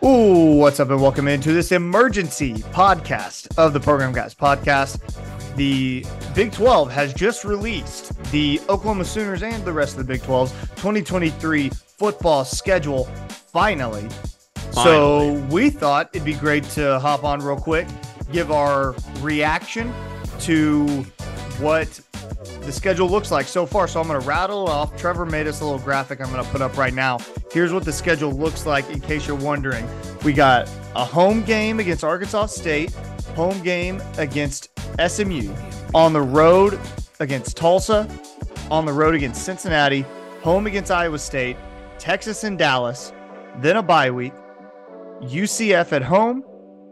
Ooh, what's up and welcome into this emergency podcast of the Program Guyz podcast. The Big 12 has just released the Oklahoma Sooners and the rest of the Big 12's 2023 football schedule finally. So we thought it'd be great to hop on real quick, give our reaction to what the schedule looks like so far. So I'm going to rattle it off. Trevor made us a little graphic I'm going to put up right now. Here's what the schedule looks like in case you're wondering. We got a home game against Arkansas State, home game against SMU, on the road against Tulsa, on the road against Cincinnati, home against Iowa State, Texas and Dallas, then a bye week, UCF at home,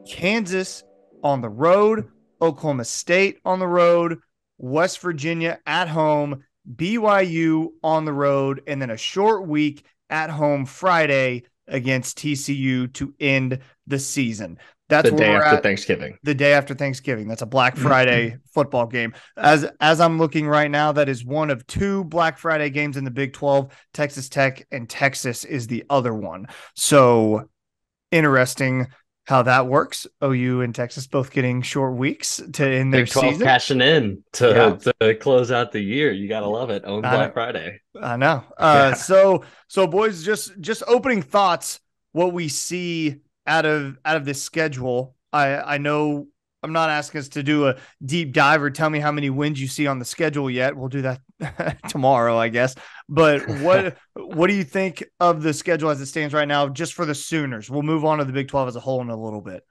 Kansas on the road, Oklahoma State on the road, West Virginia at home, BYU on the road, and then a short week at home Friday against TCU to end the season. That's the day after Thanksgiving. The day after Thanksgiving. That's a Black Friday football game. As I'm looking right now, that is one of two Black Friday games in the Big 12. Texas Tech and Texas is the other one. So interesting how that works. OU and Texas both getting short weeks to end their Big 12 season. Cashing in to close out the year. You got to love it. Own Black Friday. I know. So boys, just opening thoughts, what we see out of this schedule. I know I'm not asking us to do a deep dive or tell me how many wins you see on the schedule yet. We'll do that tomorrow, I guess. But what do you think of the schedule as it stands right now, just for the Sooners? We'll move on to the Big 12 as a whole in a little bit.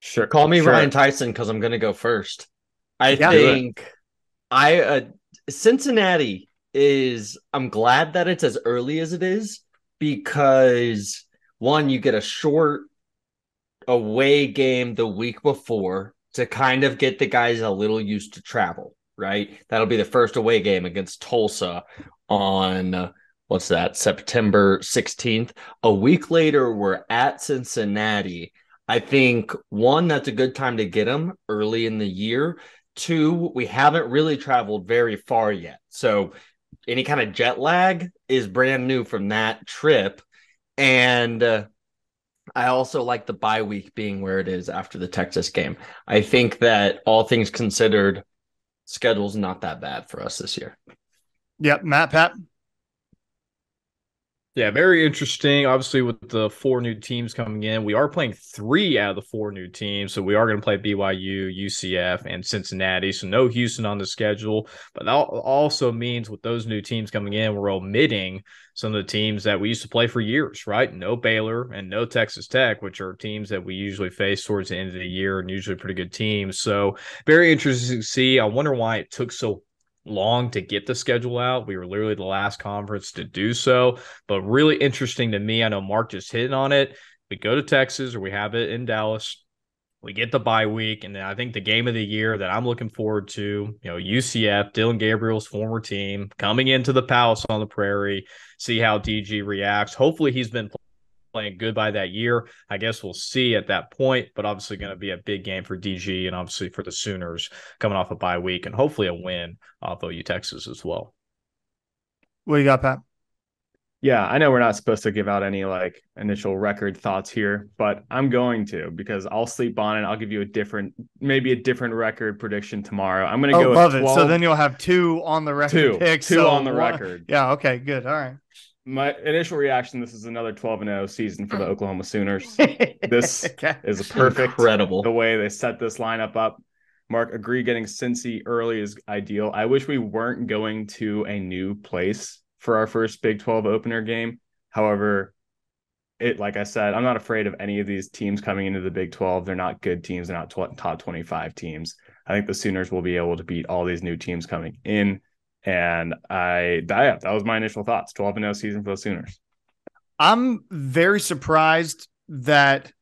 Sure. Call me Ryan Tyson because I'm going to go first. I think Cincinnati I'm glad that it's as early as it is because, one, you get a short away game the week before to kind of get the guys a little used to travel, right? That'll be the first away game against Tulsa on September 16th. A week later, we're at Cincinnati. I think, one, that's a good time to get them early in the year. Two, we haven't really traveled very far yet. So any kind of jet lag is brand new from that trip. And I also like the bye week being where it is after the Texas game. I think that all things considered, schedule's not that bad for us this year. Yep. Pat? Yeah, very interesting. Obviously, with the four new teams coming in, we are playing 3 out of the 4 new teams. So we are going to play BYU, UCF, and Cincinnati. So no Houston on the schedule. But that also means with those new teams coming in, we're omitting some of the teams that we used to play for years, right? No Baylor and no Texas Tech, which are teams that we usually face towards the end of the year and usually pretty good teams. So very interesting to see. I wonder why it took so long to get the schedule out. We were literally the last conference to do so, but really interesting to me. I know Mark just hit on it. We go to Texas, or we have it in Dallas. We get the bye week, and then I think the game of the year that I'm looking forward to, UCF, Dylan Gabriel's former team, coming into the Palace on the Prairie, see how DG reacts. Hopefully he's been playing good by that year. I guess we'll see at that point, but obviously going to be a big game for DG and obviously for the Sooners coming off a bye week and hopefully a win off OU Texas as well. What do you got, Pat? Yeah, I know we're not supposed to give out any initial record thoughts here, but I'm going to because I'll sleep on it. I'll give you maybe a different record prediction tomorrow. I'm going to go love with 12. it. So then you'll have 2 on the record picks. Two on the record. Yeah, okay, good. All right. My initial reaction, this is another 12-0 season for the Oklahoma Sooners. This is perfect. Incredible. The way they set this lineup up. Mark, agree getting Cincy early is ideal. I wish we weren't going to a new place for our first Big 12 opener game. However, like I said, I'm not afraid of any of these teams coming into the Big 12. They're not good teams. They're not top 25 teams. I think the Sooners will be able to beat all these new teams coming in. And that was my initial thoughts. 12-0 season for the Sooners. I'm very surprised that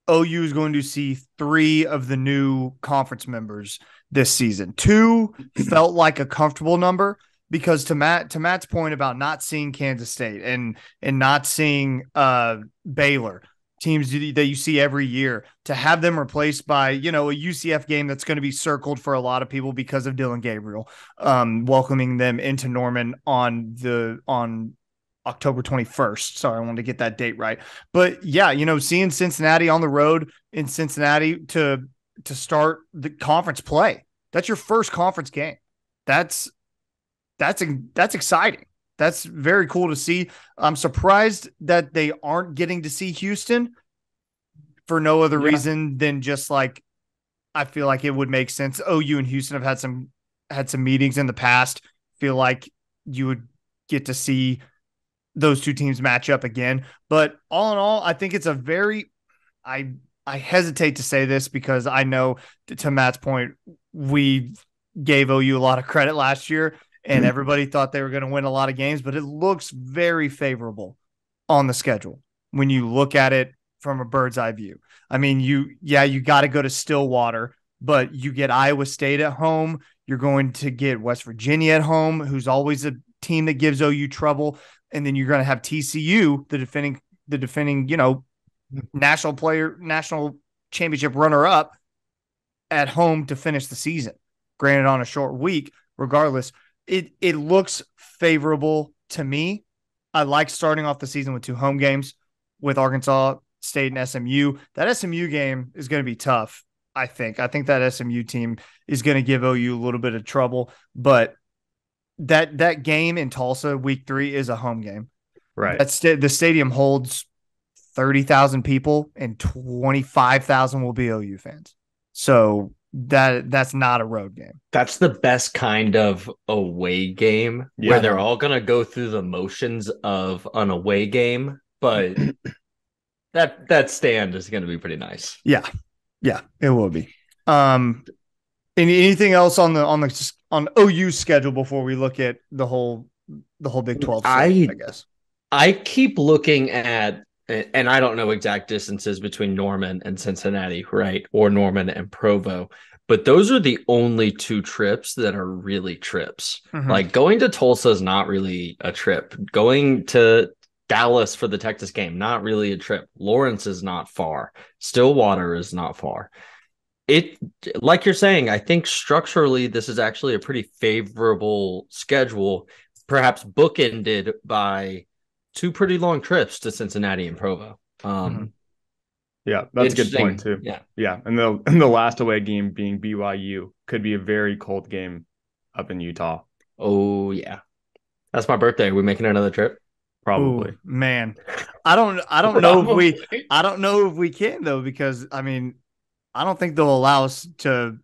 OU is going to see 3 of the new conference members this season. 2 felt like a comfortable number because to Matt's point about not seeing Kansas State and not seeing Baylor, teams that you see every year, to have them replaced by, a UCF game that's going to be circled for a lot of people because of Dylan Gabriel, welcoming them into Norman on October 21st. Sorry, I wanted to get that date right. But yeah, seeing Cincinnati on the road in Cincinnati to start the conference play. That's your first conference game. That's exciting. That's very cool to see. I'm surprised that they aren't getting to see Houston for no other reason than just like I feel like it would make sense. OU and Houston have had some meetings in the past. Feel like you would get to see those two teams match up again. But all in all, I think it's a very I hesitate to say this because I know to Matt's point, we gave OU a lot of credit last year and everybody thought they were going to win a lot of games, but it looks very favorable on the schedule when you look at it from a bird's eye view. I mean, you got to go to Stillwater, but you get Iowa State at home. You're going to get West Virginia at home, who's always a team that gives OU trouble. And then you're going to have TCU, the defending, national championship runner up at home to finish the season. Granted, on a short week, regardless, it looks favorable to me. I like starting off the season with 2 home games with Arkansas State and SMU. That SMU game is going to be tough. I think that SMU team is going to give OU a little bit of trouble, but that game in Tulsa week 3 is a home game. Right. The stadium holds 30,000 people and 25,000 will be OU fans. So that's not a road game. That's the best kind of away game where they're all going to go through the motions of an away game, but that stand is going to be pretty nice. Yeah, it will be. Anything else on OU's schedule before we look at the whole Big 12? I guess I keep looking at, and I don't know exact distances between Norman and Cincinnati, right? Or Norman and Provo, but those are the only 2 trips that are really trips. Mm-hmm. Like going to Tulsa is not really a trip. Going to Dallas for the Texas game, not really a trip. Lawrence is not far. Stillwater is not far. Like you're saying, I think structurally this is actually a pretty favorable schedule, perhaps bookended by 2 pretty long trips to Cincinnati and Provo. Yeah, that's a good point too. Yeah, and the last away game being BYU could be a very cold game up in Utah. Oh yeah, that's my birthday. Are we making another trip? Probably. Ooh, man, I don't know if we can though, because I mean, I don't think they'll allow us to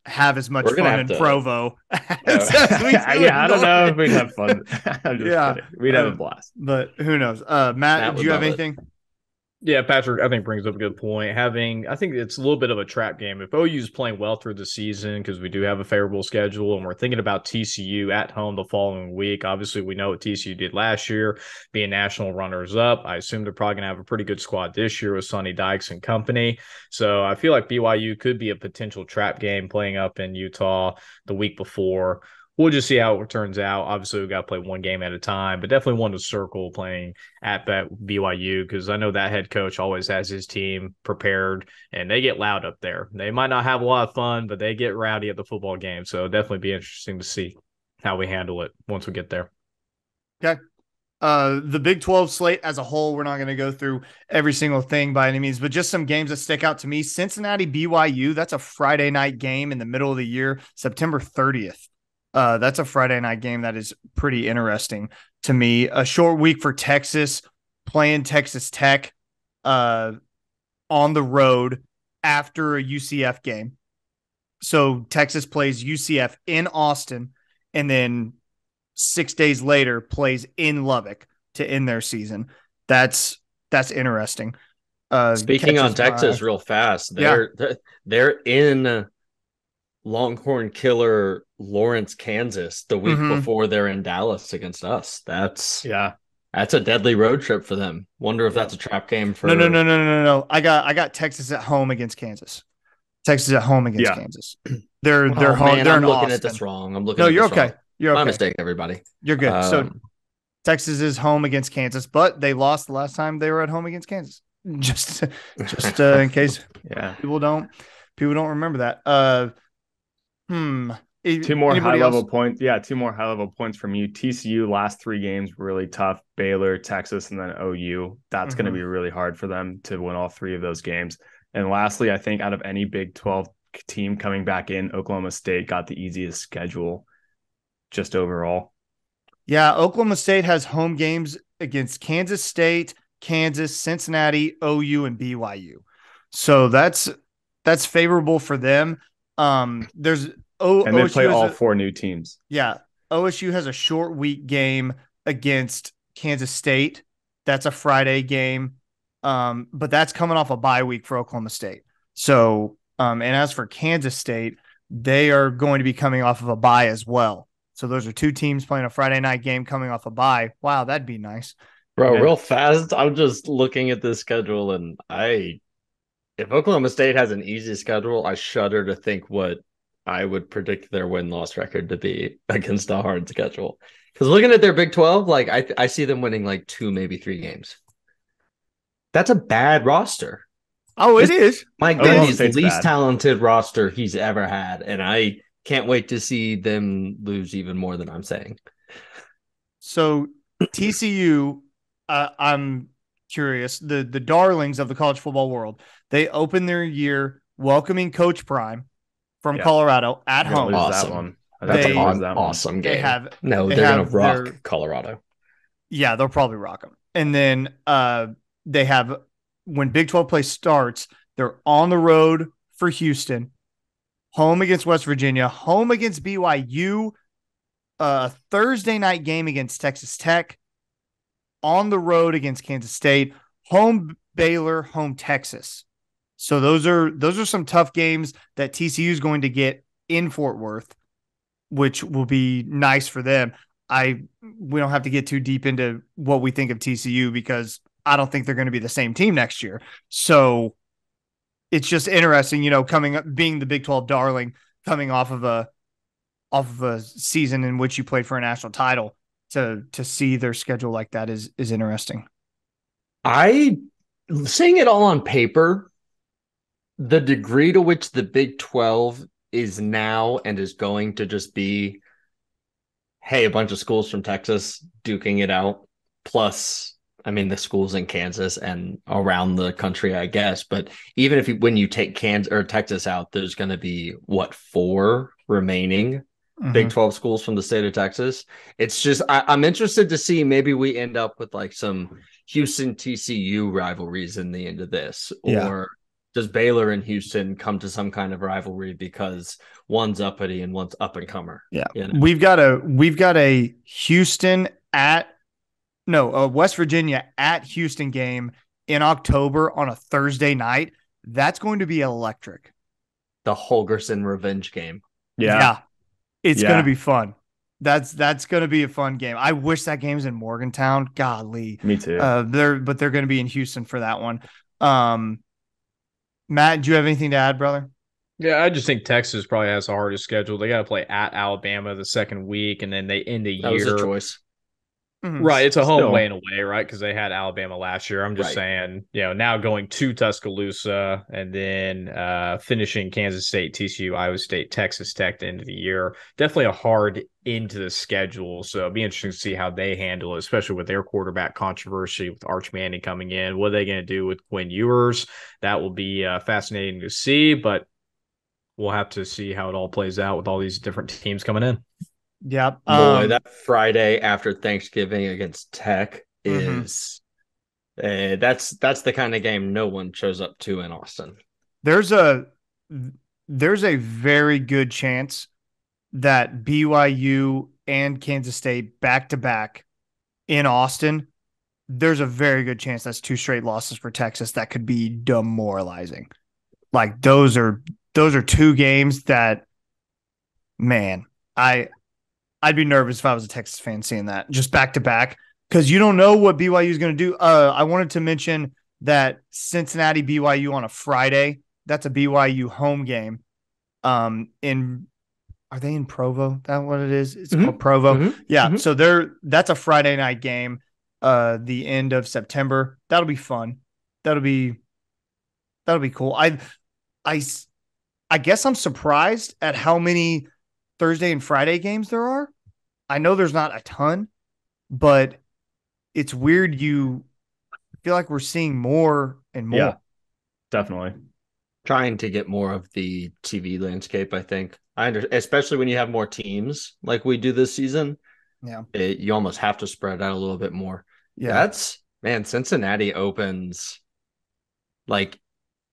have as much fun in Provo. I don't know if we'd have fun. We'd have a blast. But who knows? Matt, do you have anything? Yeah, Patrick, I think brings up a good point. I think it's a little bit of a trap game. If OU is playing well through the season, because we do have a favorable schedule, and we're thinking about TCU at home the following week. Obviously, we know what TCU did last year, being national runners up. I assume they're probably going to have a pretty good squad this year with Sonny Dykes and company. So I feel like BYU could be a potential trap game playing up in Utah the week before. We'll just see how it turns out. Obviously, we've got to play one game at a time, but definitely one to circle playing at BYU, because I know that head coach always has his team prepared, and they get loud up there. They might not have a lot of fun, but they get rowdy at the football game. So it'll definitely be interesting to see how we handle it once we get there. Okay. The Big 12 slate as a whole, we're not going to go through every single thing by any means, but just some games that stick out to me. Cincinnati, BYU, that's a Friday night game in the middle of the year, September 30th. That's a Friday night game that is pretty interesting to me. A short week for Texas, playing Texas Tech on the road after a UCF game. So Texas plays UCF in Austin, and then 6 days later plays in Lubbock to end their season. That's interesting. Speaking on Texas real fast, they're in Longhorn Killer Lawrence, Kansas the week before they're in Dallas against us. That's a deadly road trip for them. Wonder if that's a trap game for No. I got Texas at home against Kansas. Texas at home against Kansas. They're home. Man, they're I'm looking Austin. at this wrong. You're okay. You're okay. My mistake, everybody. You're good. So Texas is home against Kansas, but they lost the last time they were at home against Kansas. Just in case people don't remember that. Two more Anybody high-level else? points. Yeah, two more high-level points from you. TCU last 3 games really tough. Baylor, Texas, and then OU. That's going to be really hard for them to win all 3 of those games. And lastly, I think out of any Big 12 team coming back in, Oklahoma State got the easiest schedule just overall. Yeah, Oklahoma State has home games against Kansas State, Kansas, Cincinnati, OU, and BYU. So that's favorable for them. There's And they play OSU has all 4 new teams. yeah, OSU has a short week game against Kansas State. That's a Friday game. But that's coming off a bye week for Oklahoma State. So, and as for Kansas State, they are going to be coming off of a bye as well. So those are 2 teams playing a Friday night game coming off a bye. Wow, that'd be nice. Bro, Yeah. real fast. I'm just looking at this schedule, and if Oklahoma State has an easy schedule, I shudder to think what I would predict their win-loss record to be against a hard schedule. Because looking at their Big 12, like I see them winning like 2, maybe 3 games. That's a bad roster. Oh, it is. Mike Oklahoma Gundy's State's least bad. talented roster he's ever had, and I can't wait to see them lose even more than I'm saying. So TCU, I'm curious. The darlings of the college football world, they open their year welcoming Coach Prime from Colorado at They're gonna home. lose Awesome. that one. That's They- an awesome game. They have no, they they're gonna have rock their- Colorado. Yeah, they'll probably rock them. And then they have, when Big 12 play starts, they're on the road for Houston, home against West Virginia, home against BYU, a Thursday night game against Texas Tech, on the road against Kansas State, home Baylor, home Texas. So those are some tough games that TCU is going to get in Fort Worth, which will be nice for them. We don't have to get too deep into what we think of TCU because I don't think they're going to be the same team next year. So it's just interesting, coming up, being the Big 12 darling, coming off of a season in which you played for a national title, to see their schedule like that is interesting. Seeing it all on paper, the degree to which the Big 12 is now and is going to just be, hey, a bunch of schools from Texas duking it out, plus, I mean, the schools in Kansas and around the country, I guess. But even when you take Kansas or Texas out, there's going to be 4 remaining Big 12 schools from the state of Texas. It's just, I'm interested to see, maybe we end up with like some Houston TCU rivalries in the end of this, or does Baylor and Houston come to some kind of rivalry because one's uppity and one's up and comer? Yeah. You know? We've got a Houston West Virginia at Houston game in October on a Thursday night. That's going to be electric. The Holgerson revenge game. Yeah. It's going to be fun. That's going to be a fun game. I wish that game's in Morgantown. Golly. Me too. They're going to be in Houston for that one. Matt, do you have anything to add, brother? Yeah, I just think Texas probably has the hardest schedule. They got to play at Alabama the second week, and then they end the That was year. a choice. Right, it's a home Still. way and away, right? Because they had Alabama last year. I'm just saying, now going to Tuscaloosa and then finishing Kansas State, TCU, Iowa State, Texas Tech at the end of the year. Definitely a hard into the schedule. So it'll be interesting to see how they handle it, especially with their quarterback controversy with Arch Manning coming in. What are they going to do with Quinn Ewers? That will be fascinating to see, but we'll have to see how it all plays out with all these different teams coming in. Yeah. Boy, that Friday after Thanksgiving against Tech is that's the kind of game no one shows up to in Austin. There's a very good chance that BYU and Kansas State back to back in Austin. There's a very good chance that's 2 straight losses for Texas. That could be demoralizing. Like those are 2 games that, man, I'd be nervous if I was a Texas fan seeing that just back to back, because you don't know what BYU is going to do. I wanted to mention that Cincinnati BYU on a Friday. That's a BYU home game. Are they in Provo? Is that what it is? It's called Provo. Yeah. So that's a Friday night game. The end of September. That'll be fun. That'll be cool. I guess I'm surprised at how many Thursday and Friday games there are. I know there's not a ton, but it's weird. You feel like we're seeing more and more. Yeah, definitely. Trying to get more of the TV landscape, I think. Especially when you have more teams like we do this season. Yeah. You almost have to spread out a little bit more. Yeah. Cincinnati opens like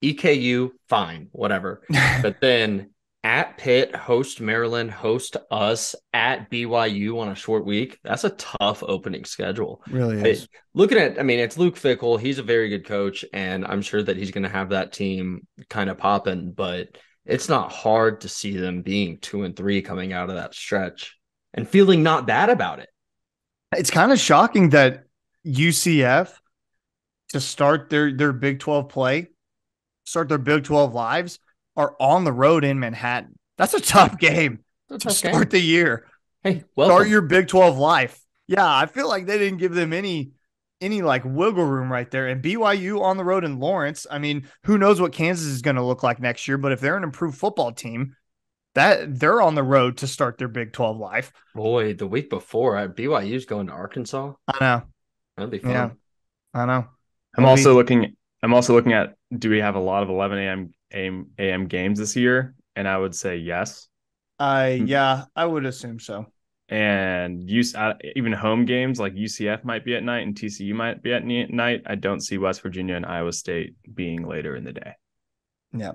EKU, fine, whatever. But then at Pitt, host Maryland, host us, at BYU on a short week. That's a tough opening schedule. Really is. It's Luke Fickell. He's a very good coach, and I'm sure that he's going to have that team kind of popping, but it's not hard to see them being 2-3 coming out of that stretch and feeling not bad about it. It's kind of shocking that UCF to start their Big 12 play, start their Big 12 lives, are on the road in Manhattan. That's a tough game to start the year. Hey, welcome. Start your Big 12 life. Yeah, I feel like they didn't give them any like wiggle room right there. And BYU on the road in Lawrence. I mean, who knows what Kansas is going to look like next year, but if they're an improved football team, that they're on the road to start their Big 12 life. Boy, the week before, BYU's going to Arkansas. I know. That'd be fun. Yeah, I know. I'm also looking at, do we have a lot of 11 a.m. games this year? And I would say yes. Yeah, I would assume so. And even home games like UCF might be at night and TCU might be at night. I don't see West Virginia and Iowa State being later in the day. Yeah.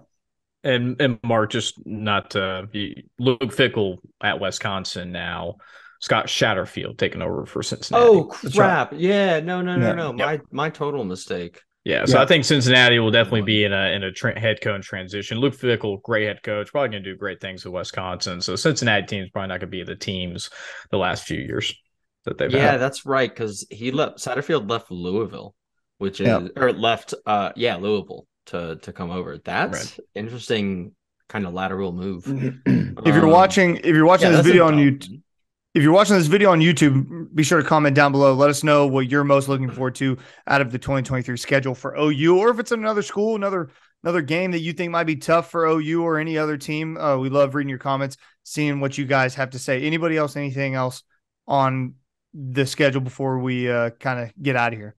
And Mark, just not to be Luke Fickell at Wisconsin now. Scott Shatterfield taking over for Cincinnati. Oh crap! Right. Yeah, no. Yep. My total mistake. Yeah, so I think Cincinnati will definitely be in a head coach transition. Luke Fickell, great head coach, probably going to do great things with Wisconsin. So Cincinnati team's probably not going to be the teams the last few years that they've had. Yeah, that's right, because Satterfield left Louisville, Louisville to come over. That's interesting, kind of lateral move. If you're watching this video on YouTube. If you're watching this video on YouTube, be sure to comment down below. Let us know what you're most looking forward to out of the 2023 schedule for OU, or if it's another school, another game that you think might be tough for OU or any other team. We love reading your comments, seeing what you guys have to say. Anybody else, anything else on the schedule before we kind of get out of here?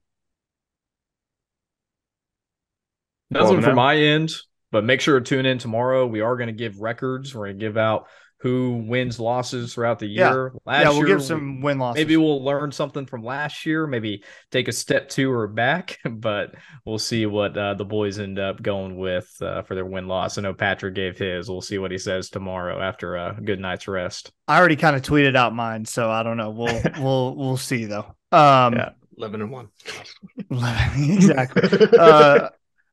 Nothing from my end, but make sure to tune in tomorrow. We are going to give records. We're going to give out who wins losses throughout the year. We'll give some win-losses. Maybe we'll learn something from last year, maybe take a step two or back, but we'll see what the boys end up going with for their win-loss. I know Patrick gave his. We'll see what he says tomorrow after a good night's rest. I already kind of tweeted out mine, so I don't know. We'll see, though. 11-1. Exactly.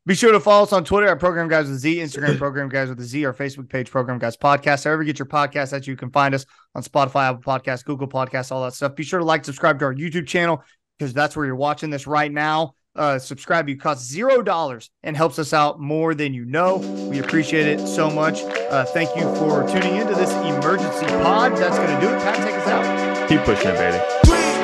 Be sure to follow us on Twitter at Program Guyz with a Z, Instagram Program Guyz with a Z, our Facebook page Program Guyz Podcast. However you get your podcast, that you can find us on Spotify, Apple Podcasts, Google Podcasts, all that stuff. Be sure to like, subscribe to our YouTube channel because that's where you're watching this right now. Subscribe. You cost $0 and helps us out more than you know. We appreciate it so much. Thank you for tuning into this emergency pod. That's going to do it. Pat, take us out. Keep pushing it, baby.